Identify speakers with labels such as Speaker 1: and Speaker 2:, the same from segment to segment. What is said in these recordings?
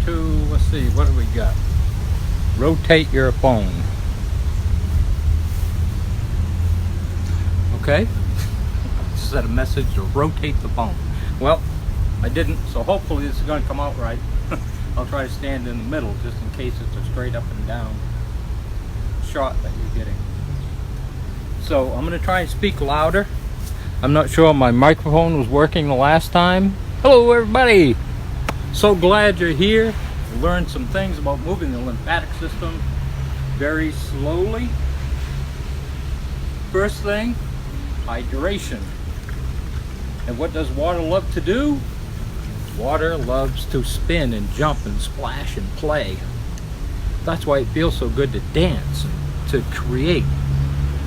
Speaker 1: to, let's see, what do we got? Rotate your phone. Okay, this is a message to rotate the phone. Well, I didn't, so hopefully this is going to come out right. I'll try to stand in the middle just in case it's a straight up and down shot that you're getting. So I'm going to try and speak louder. I'm not sure my microphone was working the last time. Hello everybody! So glad you're here. Learned some things about moving the lymphatic system very slowly. First thing, hydration. And what does water love to do? Water loves to spin and jump and splash and play. That's why it feels so good to dance, to create,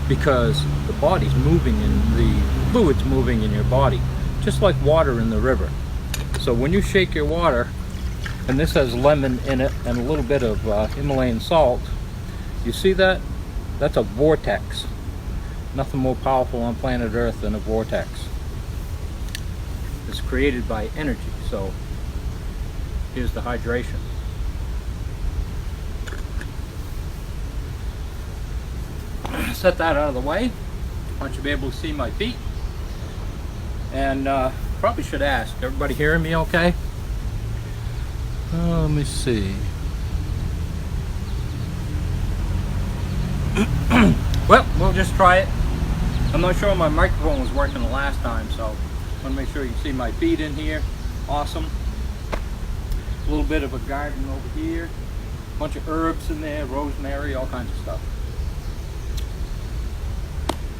Speaker 1: because the body's moving and the fluid's moving in your body, just like water in the river. So when you shake your water, and this has lemon in it and a little bit of Himalayan salt, you see that? That's a vortex. Nothing more powerful on planet Earth than a vortex. It's created by energy. So here's the hydration. Set that out of the way. I want you to be able to see my feet. And probably should ask, everybody hearing me okay? Let me see. Well, we'll just try it. I'm not sure my microphone was working the last time, so I want to make sure you can see my feet in here. Awesome. A little bit of a garden over here. A bunch of herbs in there, rosemary, all kinds of stuff.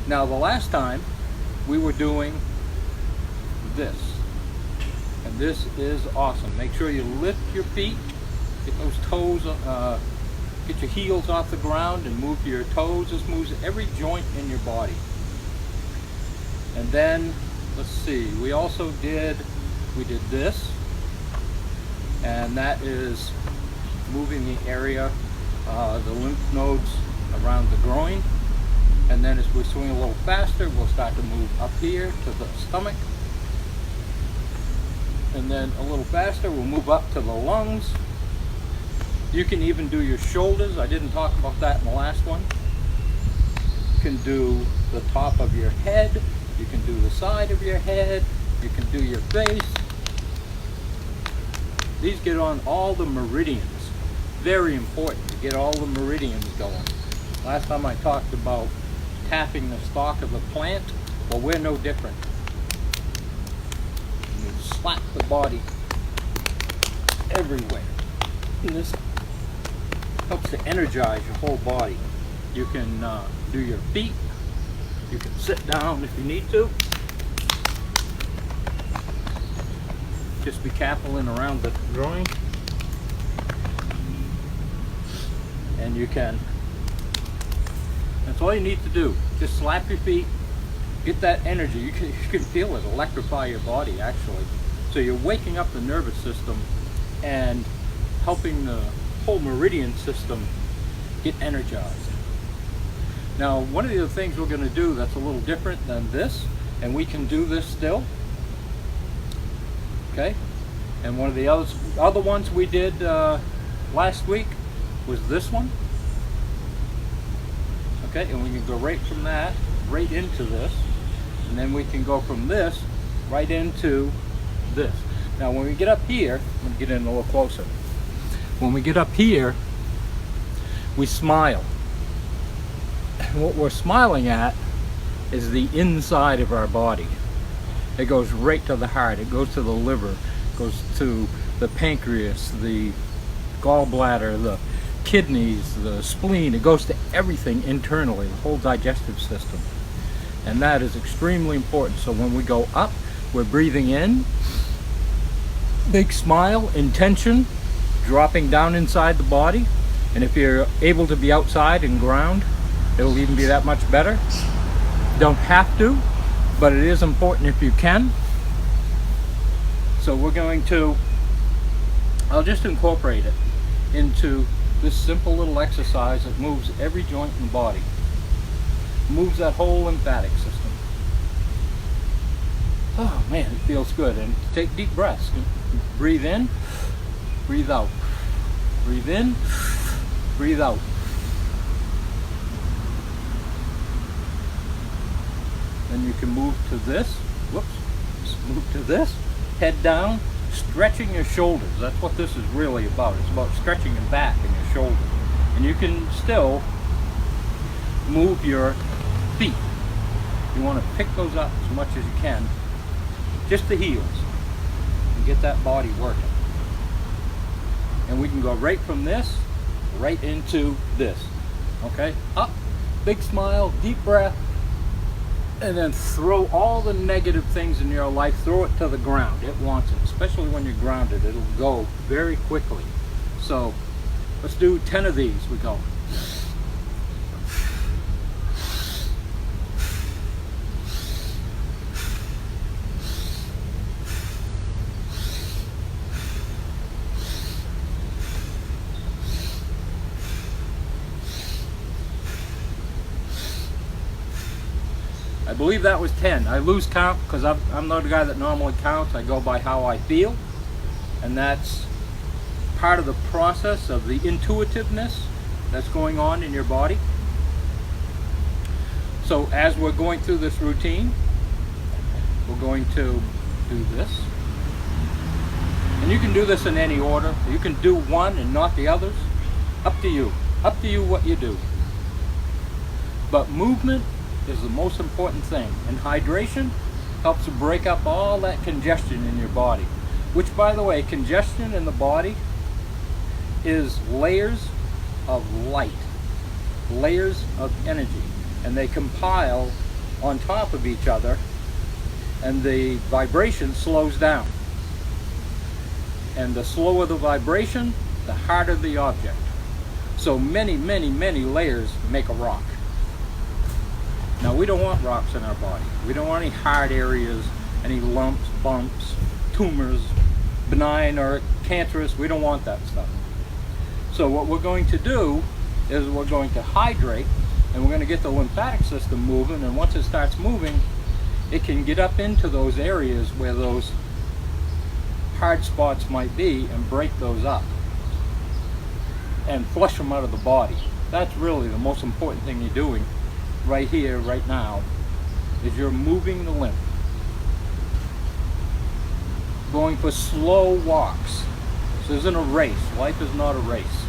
Speaker 1: Now the last time we were doing this. And this is awesome. Make sure you lift your feet, get those toes, get your heels off the ground and move your toes. This moves every joint in your body. And then, let's see, we did this, and that is moving the area, the lymph nodes around the groin. And then as we swing a little faster, we'll start to move up here to the stomach. And then a little faster, we'll move up to the lungs. You can even do your shoulders. I didn't talk about that in the last one. You can do the top of your head. You can do the side of your head. You can do your face. These get on all the meridians. Very important to get all the meridians going. Last time I talked about tapping the stalk of the plant. Well, we're no different. You slap the body everywhere. And this helps to energize your whole body. You can do your feet. You can sit down if you need to. Just be careful in around the groin. And you can. That's all you need to do. Just slap your feet. Get that energy. You can feel it electrify your body actually. So you're waking up the nervous system and helping the whole meridian system get energized. Now, one of the other things we're going to do that's a little different than this, and we can do this still, okay? And one of the other ones we did last week was this one, okay? And we can go right from that, right into this, and then we can go from this right into this. Now, when we get up here, I'm going to get in a little closer. When we get up here, we smile. And what we're smiling at is the inside of our body. It goes right to the heart, it goes to the liver, it goes to the pancreas, the gallbladder, the kidneys, the spleen. It goes to everything internally, the whole digestive system. And that is extremely important. So when we go up, we're breathing in, big smile, intention, dropping down inside the body. And if you're able to be outside and ground, it'll even be that much better. Don't have to, but it is important if you can. So we're going to, I'll just incorporate it into this simple little exercise that moves every joint in the body. Moves that whole lymphatic system. Oh man, it feels good. And take deep breaths. Breathe in, breathe out. Breathe in, breathe out. Then you can move to this. Whoops. Move to this. Head down, stretching your shoulders. That's what this is really about. It's about stretching your back and your shoulders. And you can still move your feet. You want to pick those up as much as you can. Just the heels. And get that body working. And we can go right from this, right into this. Okay? Up, big smile, deep breath. And then throw all the negative things in your life, throw it to the ground. It wants it, especially when you're grounded. It'll go very quickly. So let's do 10 of these. We go. I believe that was 10. I lose count because I'm not a guy that normally counts. I go by how I feel. And that's part of the process of the intuitiveness that's going on in your body. So as we're going through this routine, we're going to do this. And you can do this in any order. You can do one and not the others. Up to you. Up to you what you do. But movement is the most important thing, and hydration helps to break up all that congestion in your body, which, by the way, congestion in the body is layers of light, layers of energy, and they compile on top of each other, and the vibration slows down, and the slower the vibration, the harder the object. So many layers make a rock. Now, we don't want rocks in our body. We don't want any hard areas, any lumps, bumps, tumors, benign or cancerous. We don't want that stuff. So what we're going to do is we're going to hydrate, and we're going to get the lymphatic system moving, and once it starts moving, it can get up into those areas where those hard spots might be and break those up and flush them out of the body. That's really the most important thing you're doing right here, right now, is you're moving the lymph. Going for slow walks. This isn't a race. Life is not a race.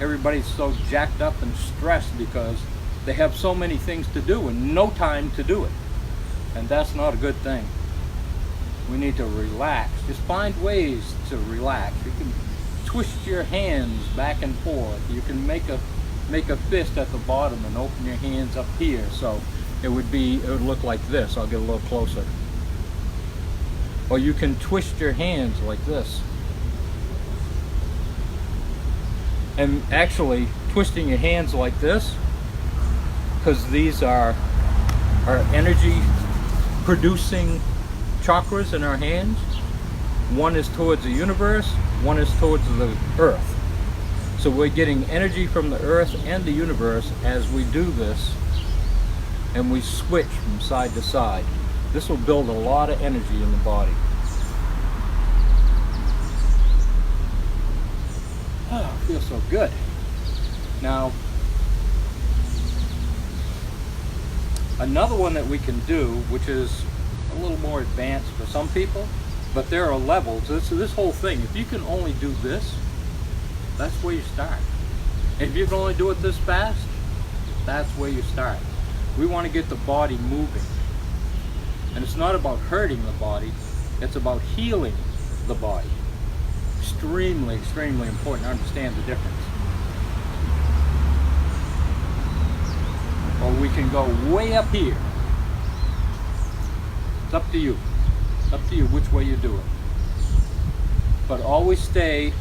Speaker 1: Everybody's so jacked up and stressed because they have so many things to do and no time to do it. And that's not a good thing. We need to relax. Just find ways to relax. You can twist your hands back and forth. You can make a fist at the bottom and open your hands up here, so it would look like this. I'll get a little closer. Or you can twist your hands like this. And actually twisting your hands like this, because these are our energy producing chakras in our hands. One is towards the universe, one is towards the earth. So we're getting energy from the earth and the universe as we do this, and we switch from side to side. This will build a lot of energy in the body. Oh, it feels so good. Now, another one that we can do, which is a little more advanced for some people, but there are levels. This whole thing, if you can only do this, that's where you start. If you can only do it this fast, that's where you start. We want to get the body moving. And it's not about hurting the body, it's about healing the body. Extremely important to understand the difference. Or we can go way up here. It's up to you. It's up to you which way you do it. But always stay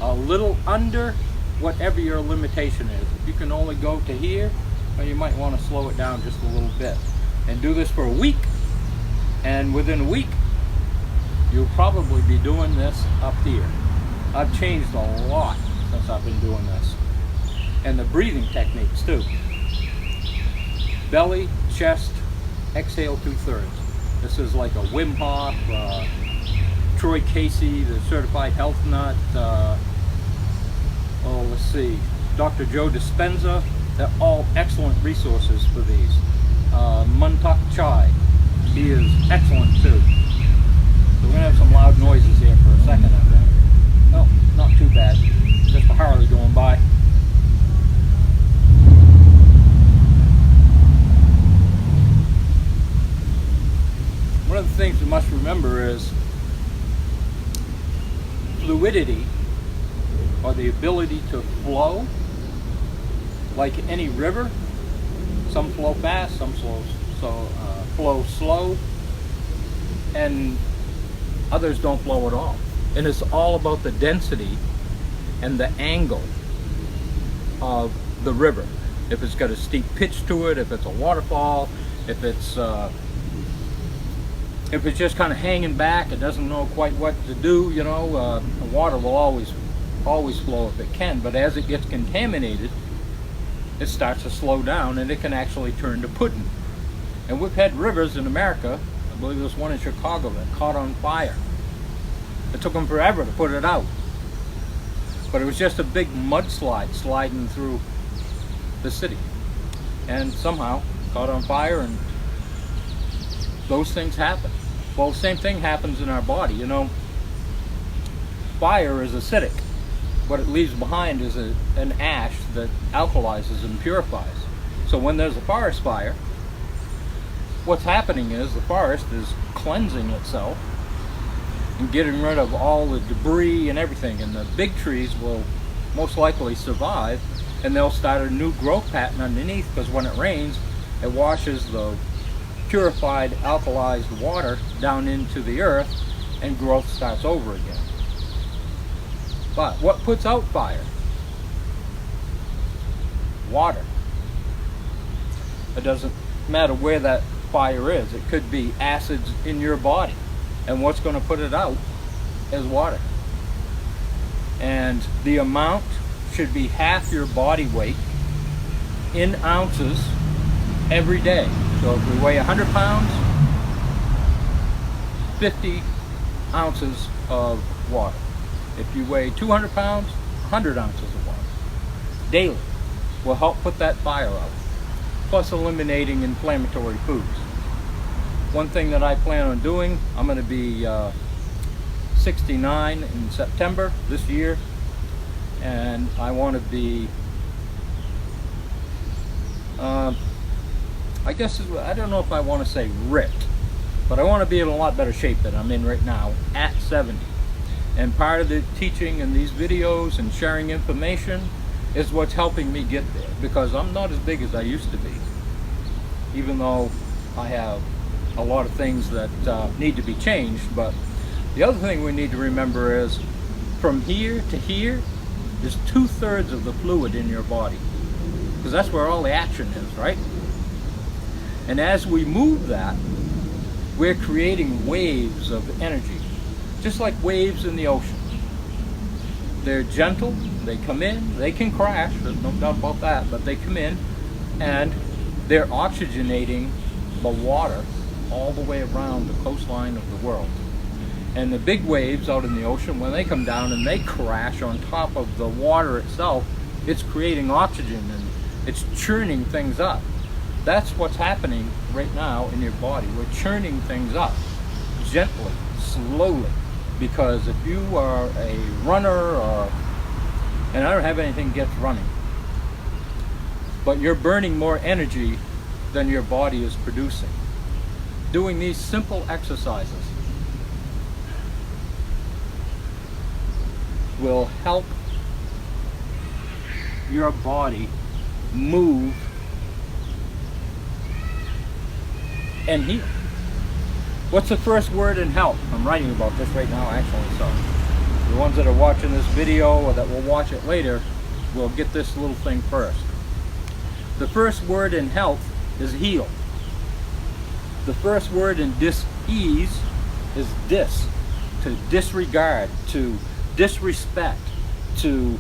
Speaker 1: a little under whatever your limitation is. If you can only go to here, well, you might want to slow it down just a little bit. And do this for a week, and within a week, you'll probably be doing this up here. I've changed a lot since I've been doing this. And the breathing techniques too. Belly, chest, exhale 2/3. This is like a Wim Hof, Troy Casey, the certified health nut. Let's see, Dr. Joe Dispenza. They're all excellent resources for these. Muntak Chai, he is excellent too. So we're gonna have some loud noises here for a second, I think. Oh, not too bad. Just a Harley going by. One of the things we must remember is fluidity, or the ability to flow. Like any river, some flow fast, some flow slow, and others don't flow at all. And it's all about the density and the angle of the river. If it's got a steep pitch to it, if it's a waterfall, if it's just kind of hanging back, it doesn't know quite what to do, you know, the water will always flow if it can, but as it gets contaminated, it starts to slow down and it can actually turn to pudding. And we've had rivers in America, I believe there's one in Chicago that caught on fire. It took them forever to put it out. But it was just a big mudslide sliding through the city. And somehow caught on fire, and those things happen. Well, the same thing happens in our body. You know, fire is acidic. What it leaves behind is an ash that alkalizes and purifies. So when there's a forest fire, what's happening is the forest is cleansing itself and getting rid of all the debris and everything, and the big trees will most likely survive, and they'll start a new growth pattern underneath, because when it rains, it washes the purified alkalized water down into the earth and growth starts over again. But what puts out fire? Water. It doesn't matter where that fire is. It could be acids in your body, and what's going to put it out is water. And the amount should be half your body weight in ounces every day. So if we weigh 100 pounds, 50 ounces of water. If you weigh 200 pounds, 100 ounces of water daily will help put that fire out, plus eliminating inflammatory foods. One thing that I plan on doing, I'm going to be 69 in September this year, and I want to be I guess, I don't know if I want to say ripped, but I want to be in a lot better shape than I'm in right now at 70. And part of the teaching in these videos and sharing information is what's helping me get there, because I'm not as big as I used to be, even though I have a lot of things that need to be changed. But the other thing we need to remember is from here to here is 2/3 of the fluid in your body, because that's where all the action is, right? And as we move that, we're creating waves of energy, just like waves in the ocean. They're gentle, they come in, they can crash, there's no doubt about that, but they come in and they're oxygenating the water all the way around the coastline of the world. And the big waves out in the ocean, when they come down and they crash on top of the water itself, it's creating oxygen and it's churning things up. That's what's happening right now in your body. We're churning things up gently, slowly, because if you are a runner, and I don't have anything against running, but you're burning more energy than your body is producing. Doing these simple exercises will help your body move and heal. What's the first word in health? I'm writing about this right now, actually, so the ones that are watching this video or that will watch it later will get this little thing first. The first word in health is heal. The first word in dis-ease is dis, to disregard, to disrespect, to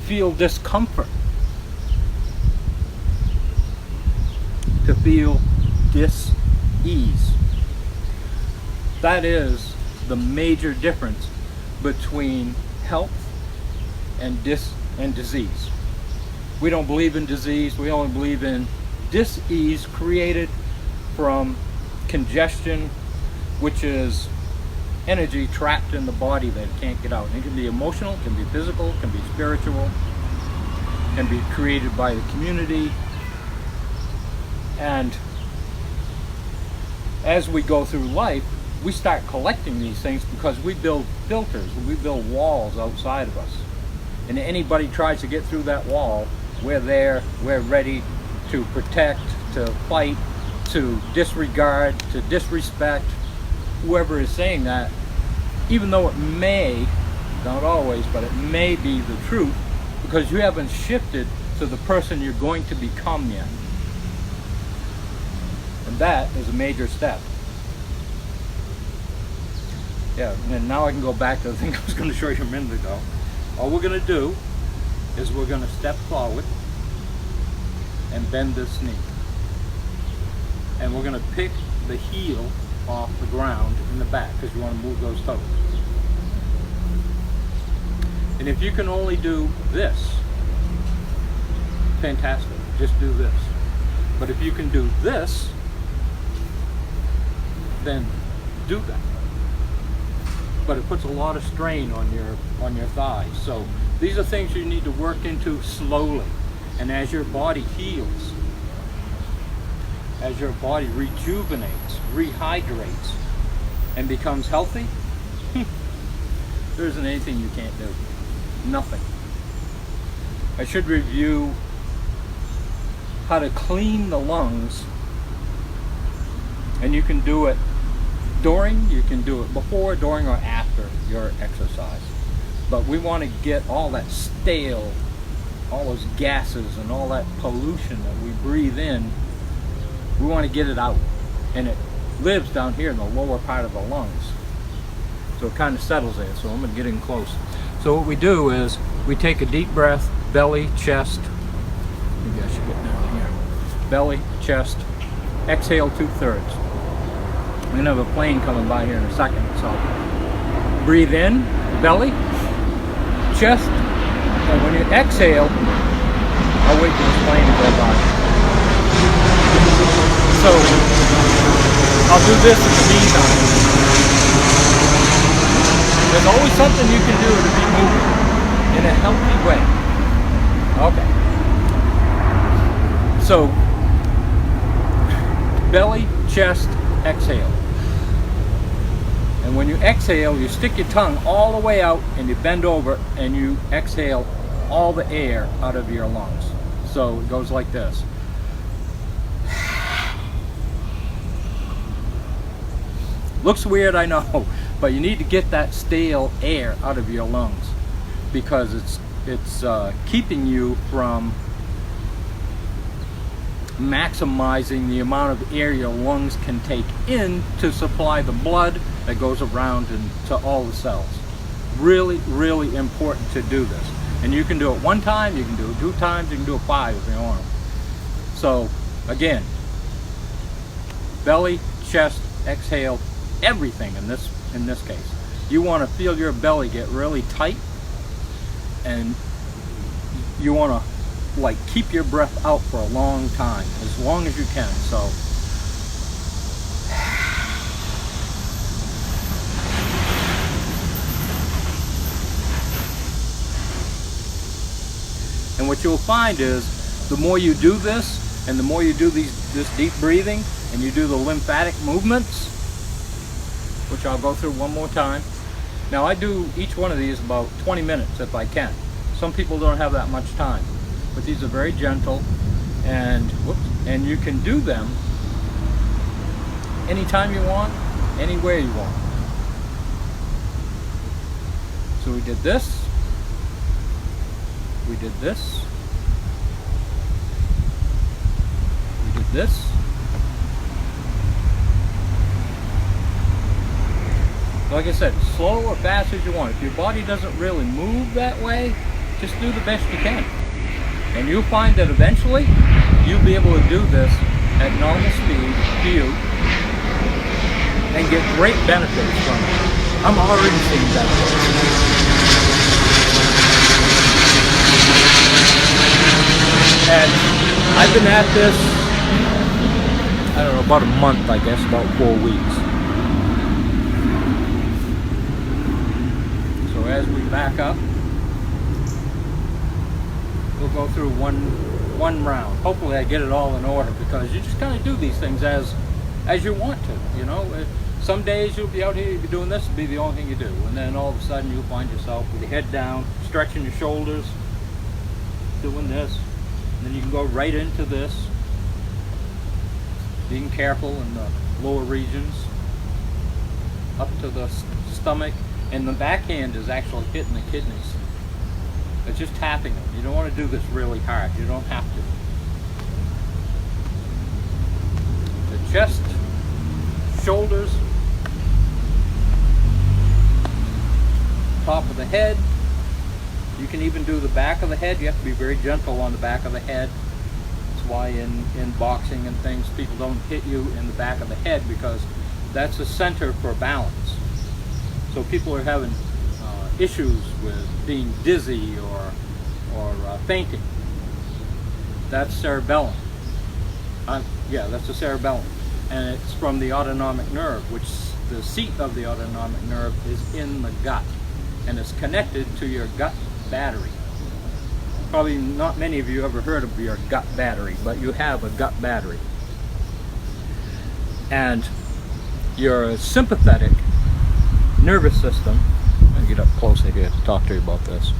Speaker 1: feel discomfort, to feel dis-ease. That is the major difference between health and disease. We don't believe in disease, we only believe in dis-ease created from congestion, which is energy trapped in the body that can't get out. It can be emotional, it can be physical, it can be spiritual, it can be created by the community. And as we go through life, we start collecting these things because we build filters, we build walls outside of us. And anybody tries to get through that wall, we're there, we're ready to protect, to fight, to disregard, to disrespect whoever is saying that, even though it may, not always, but it may be the truth, because you haven't shifted to the person you're going to become yet. And that is a major step. Yeah, and now I can go back to the thing I was going to show you a minute ago. All we're going to do is we're going to step forward and bend this knee. And we're going to pick the heel off the ground in the back because you want to move those toes. And if you can only do this, fantastic, just do this. But if you can do this, then do that. But it puts a lot of strain on your thighs. So these are things you need to work into slowly. And as your body heals, as your body rejuvenates, rehydrates, and becomes healthy, there isn't anything you can't do. Nothing. I should review how to clean the lungs, and you can do it during, you can do it before, during, or after your exercise. But we want to get all that stale, all those gases and all that pollution that we breathe in, we want to get it out. And it lives down here in the lower part of the lungs. So it kind of settles there. So I'm going to get in close. So what we do is we take a deep breath, belly, chest. Maybe I should get down here. Belly, chest. Exhale 2/3. We're going to have a plane coming by here in a second. So breathe in, belly, chest, and when you exhale, I'll wait for this plane to go by. So I'll do this in the meantime. There's always something you can do to be moving in a healthy way. Okay. So belly, chest, exhale. And when you exhale, you stick your tongue all the way out and you bend over and you exhale all the air out of your lungs. So it goes like this. Looks weird, I know, but you need to get that stale air out of your lungs because it's keeping you from maximizing the amount of air your lungs can take in to supply the blood that goes around into all the cells. Really, really important to do this. And you can do it one time, you can do it 2 times, you can do it 5 if you want. So again, belly, chest, exhale, everything in this case. You want to feel your belly get really tight, and you want to like keep your breath out for a long time, as long as you can. So and what you'll find is the more you do this, and the more you do this deep breathing, and you do the lymphatic movements, which I'll go through one more time. Now I do each one of these about 20 minutes if I can. Some people don't have that much time, but these are very gentle, and you can do them anytime you want, anywhere you want. So we did this, we did this, we did this, like I said, slow or fast as you want. If your body doesn't really move that way, just do the best you can. And you'll find that eventually, you'll be able to do this at normal speed to you and get great benefits from it. I'm already seeing benefits. And I've been at this, I don't know, about a month, I guess, about 4 weeks. So as we back up, we'll go through one round. Hopefully I get it all in order, because you just kind of do these things as you want to, you know. Some days you'll be out here, you'll be doing this, it'll be the only thing you do. And then all of a sudden you'll find yourself with your head down, stretching your shoulders, doing this. And then you can go right into this, being careful in the lower regions, up to the stomach, and the backhand is actually hitting the kidneys. It's just tapping them. You don't want to do this really hard. You don't have to. The chest, shoulders, top of the head. You can even do the back of the head. You have to be very gentle on the back of the head. That's why in boxing and things, people don't hit you in the back of the head, because that's the center for balance. So people are having issues with being dizzy or fainting. That's cerebellum. Yeah, that's the cerebellum. And it's from the autonomic nerve, which the seat of the autonomic nerve is in the gut. And it's connected to your gut battery. Probably not many of you ever heard of your gut battery, but you have a gut battery. And your sympathetic nervous system, I'm going to get up closer here to talk to you about this.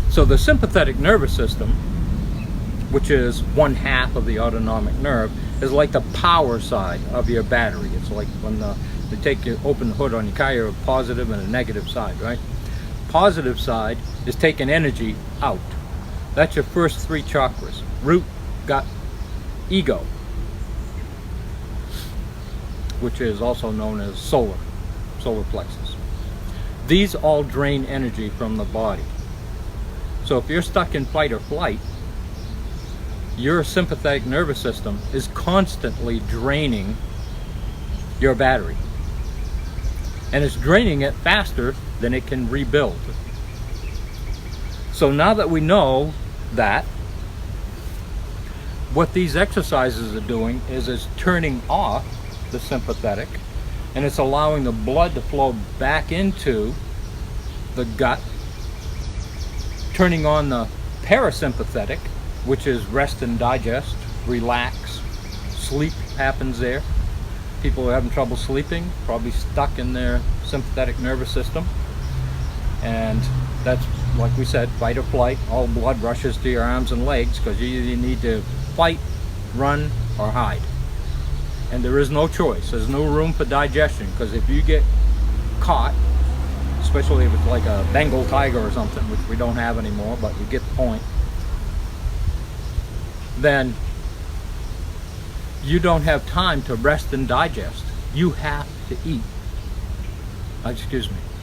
Speaker 1: So the sympathetic nervous system, which is 1/2 of the autonomic nerve, is like the power side of your battery. It's like when they open the hood on your car, you have a positive and a negative side, right? Positive side is taking energy out. That's your first 3 chakras: root, gut, ego, which is also known as solar plexus. These all drain energy from the body. So if you're stuck in fight or flight, your sympathetic nervous system is constantly draining your battery. And it's draining it faster than it can rebuild. So now that we know that, what these exercises are doing is it's turning off the sympathetic, and it's allowing the blood to flow back into the gut, turning on the parasympathetic, which is rest and digest, relax, sleep happens there. People who are having trouble sleeping, probably stuck in their sympathetic nervous system. And that's, like we said, fight or flight. All blood rushes to your arms and legs, because you either need to fight, run, or hide. And there is no choice. There's no room for digestion, because if you get caught, especially if it's like a Bengal tiger or something, which we don't have anymore, but you get the point, then you don't have time to rest and digest. You have to eat.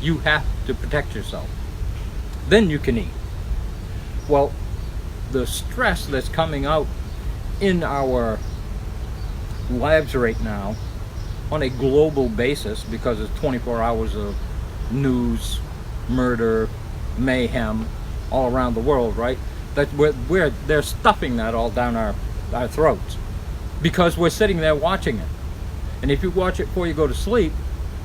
Speaker 1: You have to protect yourself. Then you can eat. Well, the stress that's coming out in our lives right now on a global basis, because it's 24 hours of news, murder, mayhem all around the world, right? That they're stuffing that all down our throats, because we're sitting there watching it. And if you watch it before you go to sleep,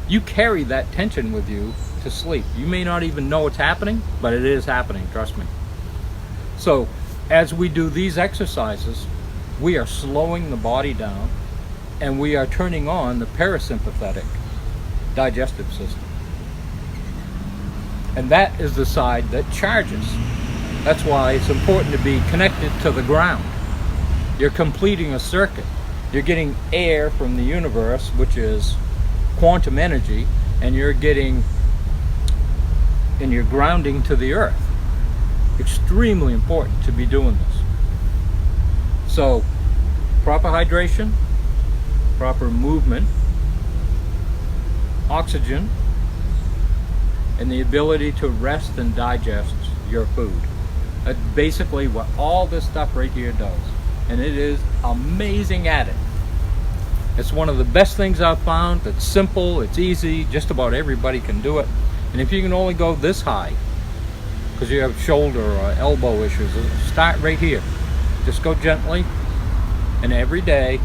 Speaker 1: you carry that tension with you to sleep. You may not even know it's happening, but it is happening, trust me. So as we do these exercises, we are slowing the body down, and we are turning on the parasympathetic digestive system. And that is the side that charges. That's why it's important to be connected to the ground. You're completing a circuit. You're getting air from the universe, which is quantum energy, and you're grounding to the earth. Extremely important to be doing this. So, proper hydration, proper movement, oxygen, and the ability to rest and digest your food. That's basically what all this stuff right here does. And it is amazing at it. It's one of the best things I've found. It's simple, it's easy, just about everybody can do it. And if you can only go this high, because you have shoulder or elbow issues, start right here. Just go gently, and every day,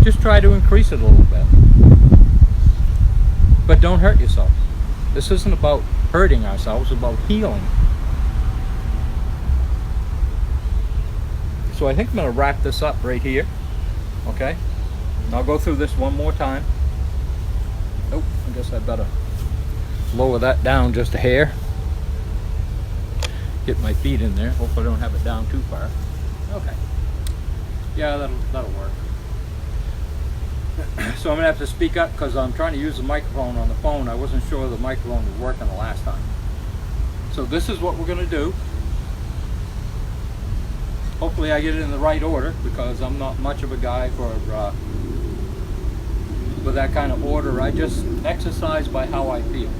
Speaker 1: just try to increase it a little bit. But don't hurt yourself. This isn't about hurting ourselves, it's about healing. So I think I'm going to wrap this up right here. Okay? And I'll go through this one more time. Oh, I guess I better lower that down just a hair. Get my feet in there. Hope I don't have it down too far. Okay. Yeah, that'll work. So I'm going to have to speak up because I'm trying to use the microphone on the phone. I wasn't sure the microphone was working the last time. So this is what we're going to do. Hopefully I get it in the right order, because I'm not much of a guy for that kind of order. I just exercise by how I feel. So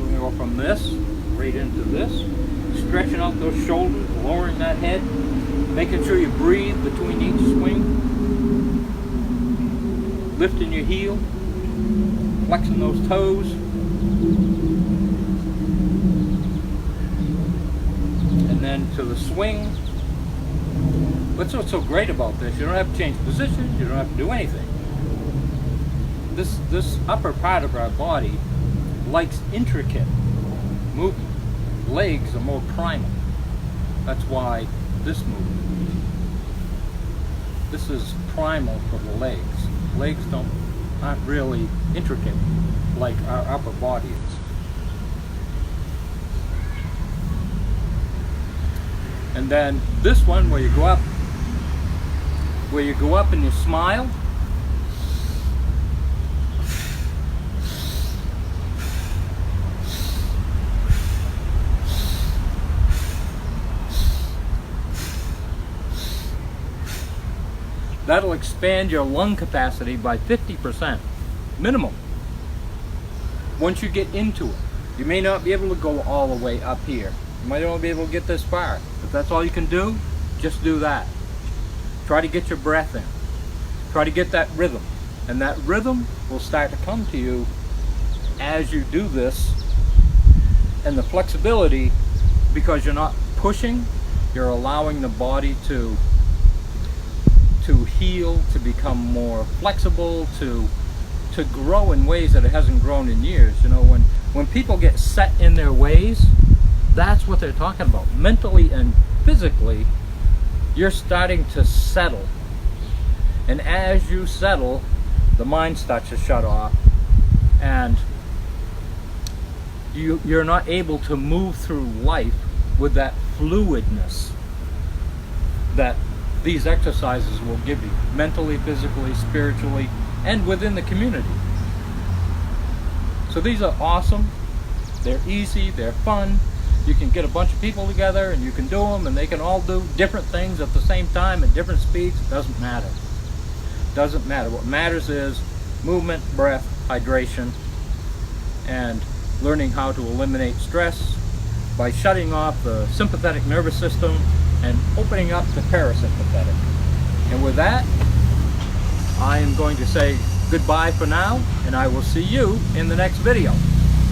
Speaker 1: we're going to go from this right into this, stretching out those shoulders, lowering that head, making sure you breathe between each swing, lifting your heel, flexing those toes, and then to the swing. What's so great about this, you don't have to change positions, you don't have to do anything. This upper part of our body likes intricate movement. Legs are more primal. That's why this movement. This is primal for the legs. Legs aren't really intricate like our upper body is. And then this one, where you go up and you smile. That'll expand your lung capacity by 50%, minimum. Once you get into it, you may not be able to go all the way up here. You might only be able to get this far. If that's all you can do, just do that. Try to get your breath in. Try to get that rhythm. And that rhythm will start to come to you as you do this. And the flexibility, because you're not pushing, you're allowing the body to heal, to become more flexible, to grow in ways that it hasn't grown in years. You know, when people get set in their ways, that's what they're talking about. Mentally and physically, you're starting to settle. And as you settle, the mind starts to shut off, and you're not able to move through life with that fluidness that these exercises will give you, mentally, physically, spiritually, and within the community. So these are awesome. They're easy, they're fun. You can get a bunch of people together and you can do them, and they can all do different things at the same time at different speeds. It doesn't matter. Doesn't matter. What matters is movement, breath, hydration, and learning how to eliminate stress by shutting off the sympathetic nervous system and opening up the parasympathetic. And with that, I am going to say goodbye for now, and I will see you in the next video.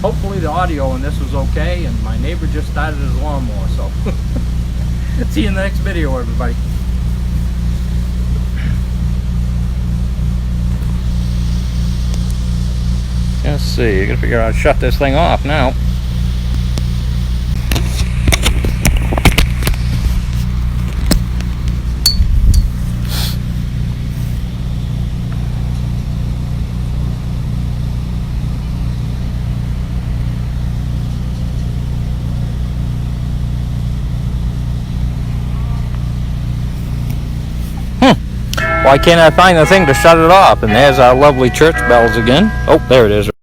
Speaker 1: Hopefully the audio on this was okay, and my neighbor just started his lawnmower, so see you in the next video, everybody. Let's see, you gotta figure out how to shut this thing off now. Why can't I find the thing to shut it off? And there's our lovely church bells again. Oh, there it is.